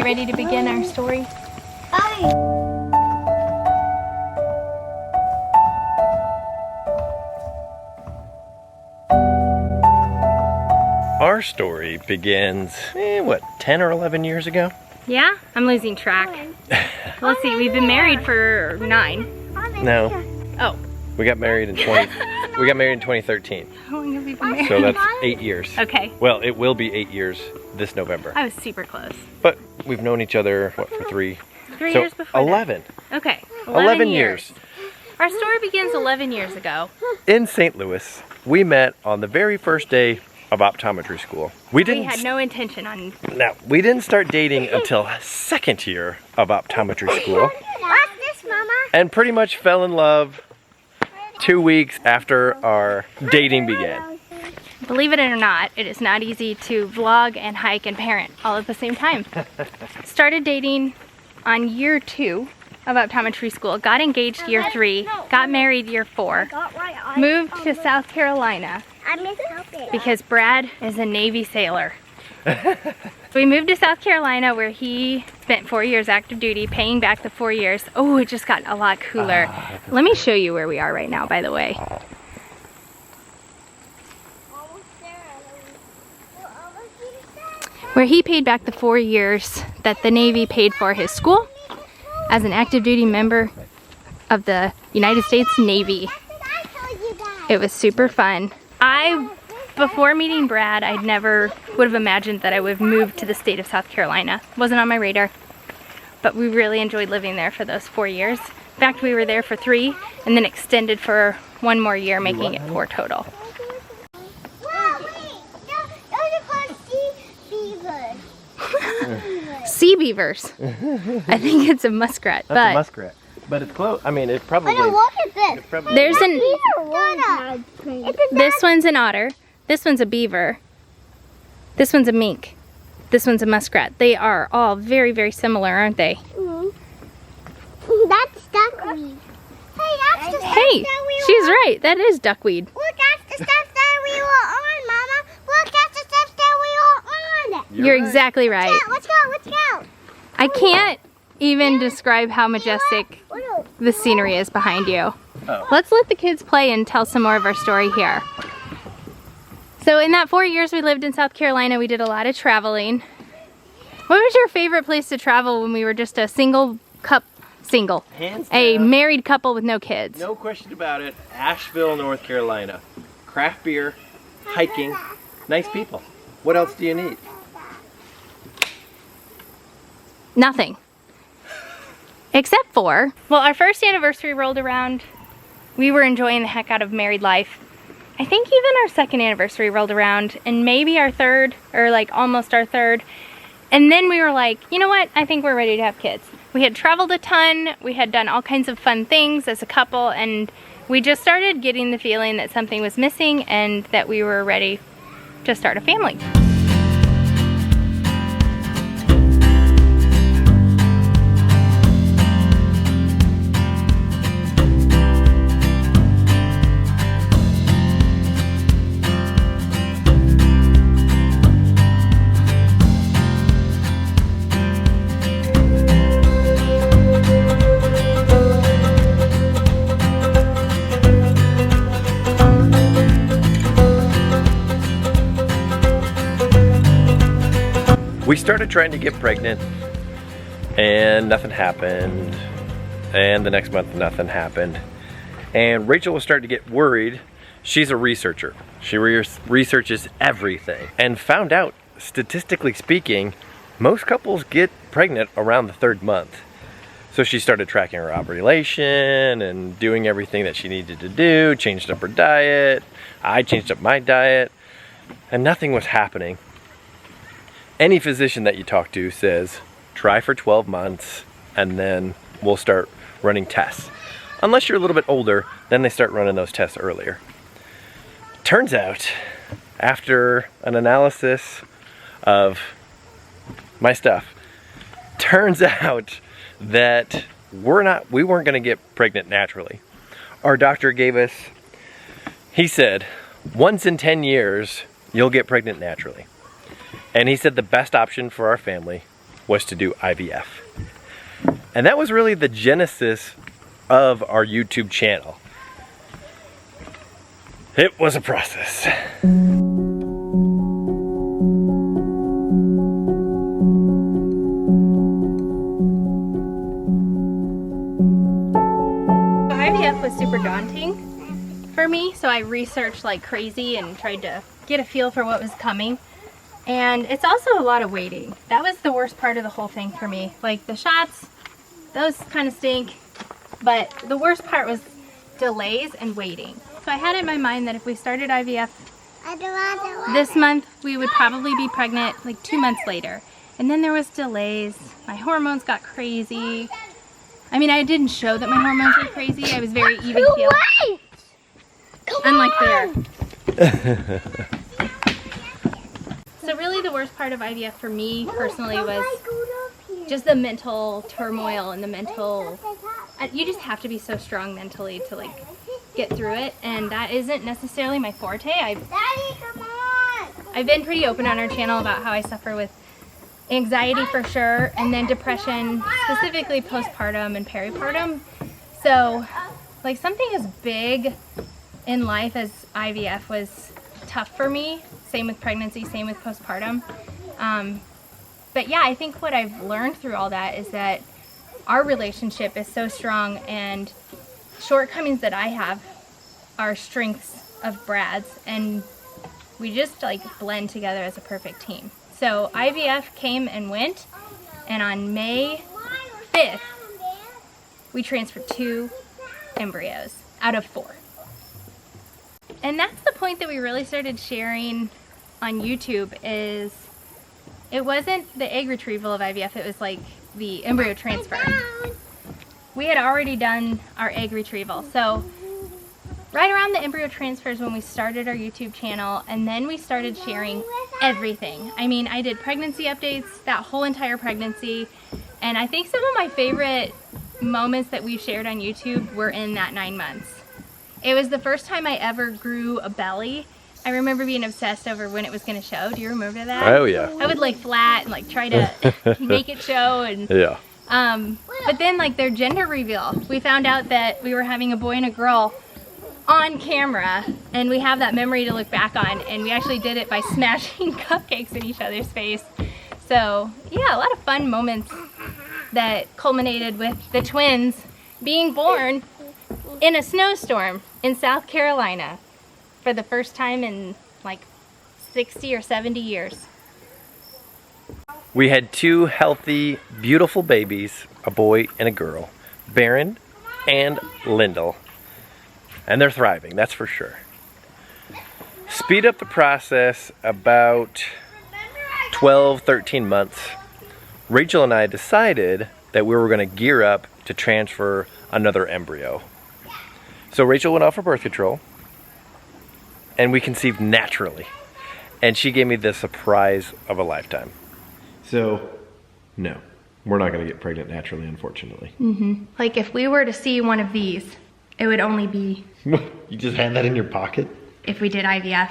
ready to begin our story? Our story begins, what, 10 or 11 years ago? Yeah? I'm losing track. Let's see, we've been married for 9. No. Oh. We got married in 2013. How long have we been married? So that's 8 years. Okay. Well, it will be 8 years this November. I was super close. But we've known each other, what, for 3? 3 so years before 11. That. Okay. 11 years. Our story begins 11 years ago. In St. Louis, we met on the very first day of optometry school. We had no intention on... No, we didn't start dating until second year of optometry school. What's this, Mama? And pretty much fell in love 2 weeks after our dating began. Believe it or not, it is not easy to vlog and hike and parent all at the same time. Started dating on year 2 of optometry school, got engaged year 3, got married year 4, moved to South Carolina because Brad is a Navy sailor. We moved to South Carolina where he spent 4 years active duty, paying back the 4 years. Oh, it just got a lot cooler. Let me show you where we are right now, by the way. Where he paid back the 4 years that the Navy paid for his school as an active duty member of the United States Navy. It was super fun. Before meeting Brad, I never would have imagined that I would have moved to the state of South Carolina. Wasn't on my radar, but we really enjoyed living there for those 4 years. In fact, we were there for 3 and then extended for 1 more year, making it 4 total. Sea beavers. I think it's a muskrat. That's a muskrat. But it's close. I mean, it probably... Look at this. There's this one's an otter. This one's a beaver. This one's a mink. This one's a muskrat. They are all very, very similar, aren't they? That's duckweed. Hey, that's the stuff Hey, that we she's were right. That is duckweed. Look, that's the stuff that we were on, Mama. Look, that's the stuff that we were on. You're exactly right. Yeah, let's go, let's go. I can't even describe how majestic the scenery is behind you. Oh. Let's let the kids play and tell some more of our story here. So in that 4 years we lived in South Carolina, we did a lot of traveling. What was your favorite place to travel when we were just a Hands a down, married couple with no kids? no question about it, Asheville, North Carolina. Craft beer, hiking, nice people. What else do you need? Nothing. Except for, well, our first anniversary rolled around. We were enjoying the heck out of married life. I think even our second anniversary rolled around, and maybe our third, or like almost our third. And then we were like, you know what? I think we're ready to have kids. We had traveled a ton. We had done all kinds of fun things as a couple, and we just started getting the feeling that something was missing and that we were ready to start a family. We started trying to get pregnant and nothing happened. And the next month nothing happened. And Rachel was starting to get worried. She's a researcher. She researches everything and found out, statistically speaking, most couples get pregnant around the 3rd month. So she started tracking her ovulation and doing everything that she needed to do, changed up her diet. I changed up my diet and nothing was happening. Any physician that you talk to says, try for 12 months and then we'll start running tests. Unless you're a little bit older, then they start running those tests earlier. Turns out, after an analysis of my stuff, turns out that we weren't gonna get pregnant naturally. Our doctor gave us, he said, once in 10 years, you'll get pregnant naturally. And he said the best option for our family was to do IVF. And that was really the genesis of our YouTube channel. It was a process. IVF was super daunting for me, so I researched like crazy and tried to get a feel for what was coming. And it's also a lot of waiting. That was the worst part of the whole thing for me. Like the shots, those kind of stink, but the worst part was delays and waiting. So I had in my mind that if we started IVF this month, we would probably be pregnant like 2 months later. And then there was delays. My hormones got crazy. I mean, I didn't show that my hormones were crazy. I was very even keeled. Unlike there. So really the worst part of IVF for me personally was just the mental turmoil and the mental, you just have to be so strong mentally to like get through it, and that isn't necessarily my forte. I've been pretty open on our channel about how I suffer with anxiety for sure, and then depression, specifically postpartum and peripartum. So like something as big in life as IVF was tough for me. Same with pregnancy, same with postpartum. But yeah, I think what I've learned through all that is that our relationship is so strong, and shortcomings that I have are strengths of Brad's, and we just like blend together as a perfect team. So IVF came and went, and on May 5th, we transferred 2 embryos out of 4. And that's the point that we really started sharing on YouTube, is it wasn't the egg retrieval of IVF, it was like the embryo transfer. We had already done our egg retrieval. So right around the embryo transfers when we started our YouTube channel, and then we started sharing everything. I mean, I did pregnancy updates that whole entire pregnancy, and I think some of my favorite moments that we've shared on YouTube were in that 9 months. It was the first time I ever grew a belly. I remember being obsessed over when it was going to show. Do you remember that? Oh yeah. I would like flat and like try to make it show, and Yeah. but then like their gender reveal, we found out that we were having a boy and a girl on camera, and we have that memory to look back on, and we actually did it by smashing cupcakes in each other's face. So yeah, a lot of fun moments that culminated with the twins being born in a snowstorm in South Carolina for the first time in like 60 or 70 years. We had 2 healthy, beautiful babies, a boy and a girl, Berend and Lyndle. And they're thriving, that's for sure. Speed up the process about 12, 13 months. Rachel and I decided that we were going to gear up to transfer another embryo. So Rachel went off for birth control, and we conceived naturally. And she gave me the surprise of a lifetime. So, no, we're not going to get pregnant naturally, unfortunately. Like if we were to see one of these, it would only be You just had that in your pocket? if we did IVF,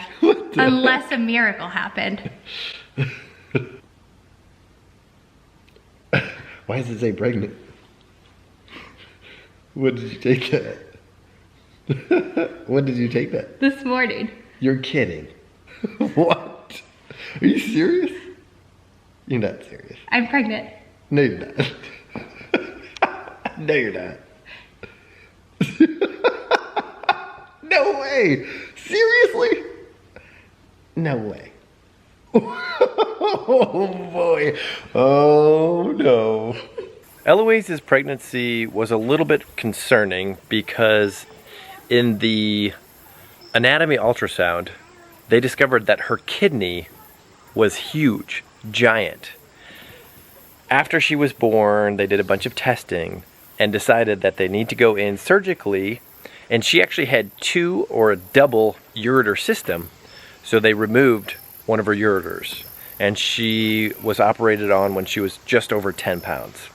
unless a miracle happened. Why does it say pregnant? When did you take that? When did you take that? This morning. You're kidding. What? Are you serious? You're not serious. I'm pregnant. No, you're not. No, you're not. No way. Seriously? No way. Oh boy. Oh no. Eloise's pregnancy was a little bit concerning because in the anatomy ultrasound, they discovered that her kidney was huge, giant. After she was born, they did a bunch of testing and decided that they need to go in surgically, and she actually had 2 or a double ureter system, so they removed one of her ureters, and she was operated on when she was just over 10 pounds.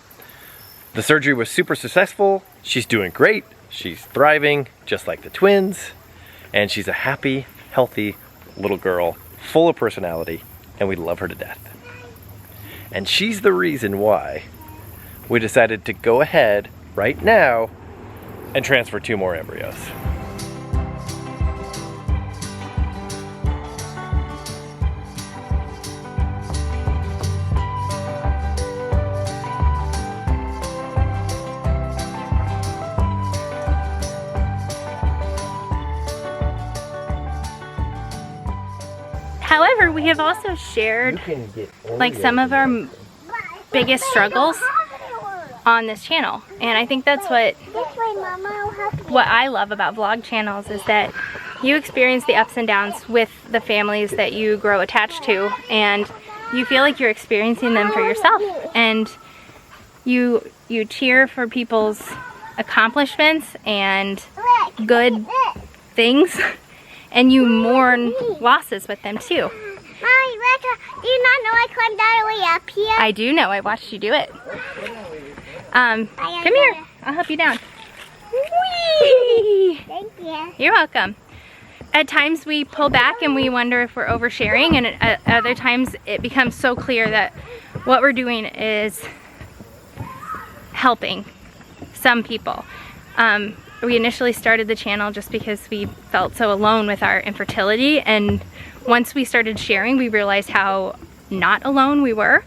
The surgery was super successful. She's doing great. She's thriving, just like the twins, and she's a happy, healthy little girl, full of personality, and we love her to death. And she's the reason why we decided to go ahead right now and transfer 2 more embryos. However, we have also shared like some of our biggest struggles on this channel, and I think that's what I love about vlog channels, is that you experience the ups and downs with the families that you grow attached to, and you feel like you're experiencing them for yourself, and you cheer for people's accomplishments and good things, and you mourn losses with them too. Mommy, Rebecca, do you not know I climbed all the way up here? I do know. I watched you do it. Come here. I'll help you down. Whee! Thank you. You're welcome. At times we pull back and we wonder if we're oversharing, and at other times it becomes so clear that what we're doing is helping some people. We initially started the channel just because we felt so alone with our infertility, and once we started sharing, we realized how not alone we were.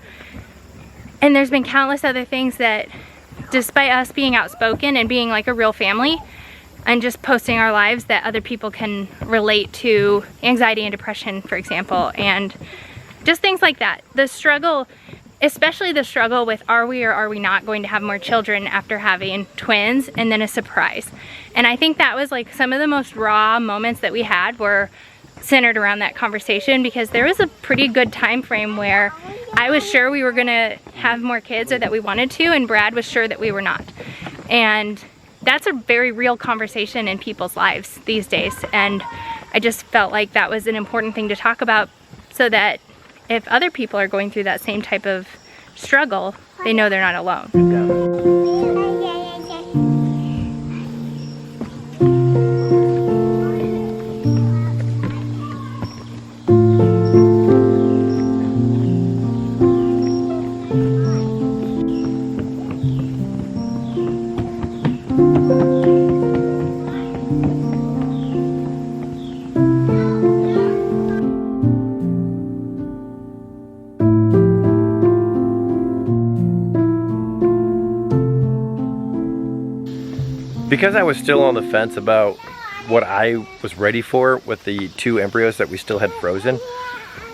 And there's been countless other things that, despite us being outspoken and being like a real family and just posting our lives, that other people can relate to anxiety and depression, for example, and just things like that. The struggle, especially the struggle with are we or are we not going to have more children after having twins, and then a surprise. And I think that was like some of the most raw moments that we had were centered around that conversation, because there was a pretty good time frame where I was sure we were gonna have more kids, or that we wanted to, and Brad was sure that we were not. And that's a very real conversation in people's lives these days, and I just felt like that was an important thing to talk about, so that if other people are going through that same type of struggle, they know they're not alone. Because I was still on the fence about what I was ready for with the 2 embryos that we still had frozen,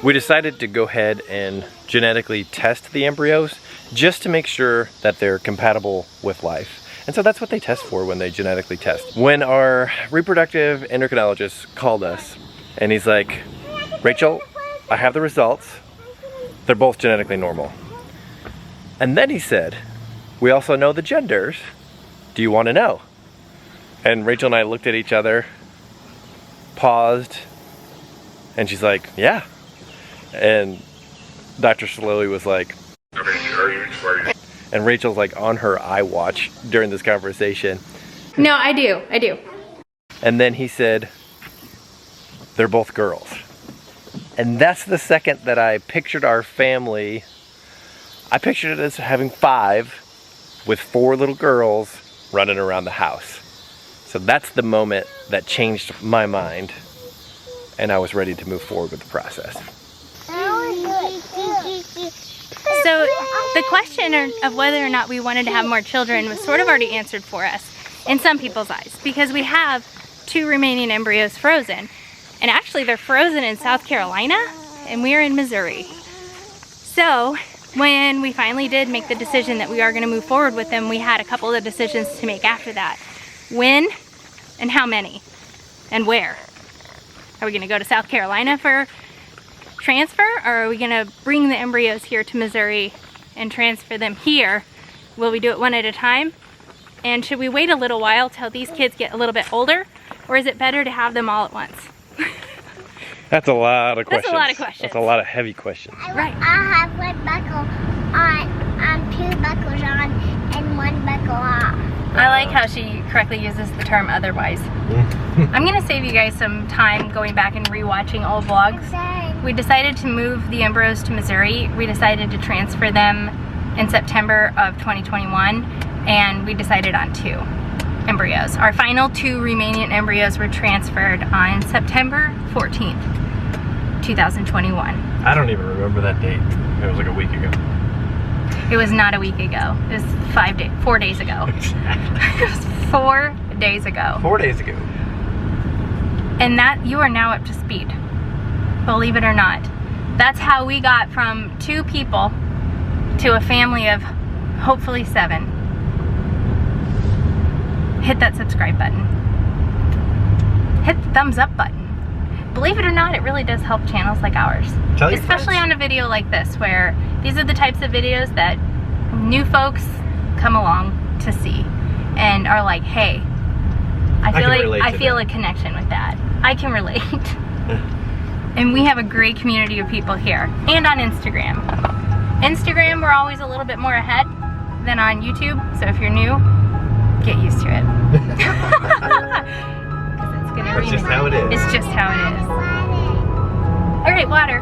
we decided to go ahead and genetically test the embryos just to make sure that they're compatible with life. And so that's what they test for when they genetically test. When our reproductive endocrinologist called us and he's like, Rachel, I have the results. They're both genetically normal. And then he said, we also know the genders. Do you want to know? And Rachel and I looked at each other, paused, and she's like, yeah. And Dr. Slowy was like, and Rachel's like on her iWatch during this conversation. No, I do. And then he said, they're both girls. And that's the second that I pictured our family. I pictured it as having 5 with 4 little girls running around the house. So that's the moment that changed my mind, and I was ready to move forward with the process. So the question of whether or not we wanted to have more children was sort of already answered for us in some people's eyes, because we have 2 remaining embryos frozen. And actually they're frozen in South Carolina and we're in Missouri. So when we finally did make the decision that we are going to move forward with them, we had a couple of decisions to make after that. When and how many and where? Are we going to go to South Carolina for transfer, or are we going to bring the embryos here to Missouri and transfer them here? Will we do it one at a time? And should we wait a little while till these kids get a little bit older, or is it better to have them all at once? That's a lot of questions. That's a lot of questions. That's a lot of heavy questions. Right. I have 1 buckle on, 2 buckles on, and 1 buckle off. I like how she correctly uses the term otherwise. I'm going to save you guys some time going back and rewatching old vlogs we decided to move the embryos to Missouri. We decided to transfer them in September of 2021, and we decided on 2 embryos. Our final 2 remaining embryos were transferred on September 14th, 2021. I don't even remember that date. It was like a week ago. It was not a week ago. It was 4 days ago. It was 4 days ago. 4 days ago. And that, you are now up to speed. Believe it or not. That's how we got from 2 people to a family of hopefully 7. Hit that subscribe button. Hit the thumbs up button. Believe it or not, it really does help channels like ours. Tell your Especially friends. on a video like this, where these are the types of videos that new folks come along to see and are like, hey, I feel a connection with that. I can relate. And we have a great community of people here. And on Instagram. Instagram, we're always a little bit more ahead than on YouTube, so if you're new, get used to it. That's just how it is. It's just how it is. All right, water.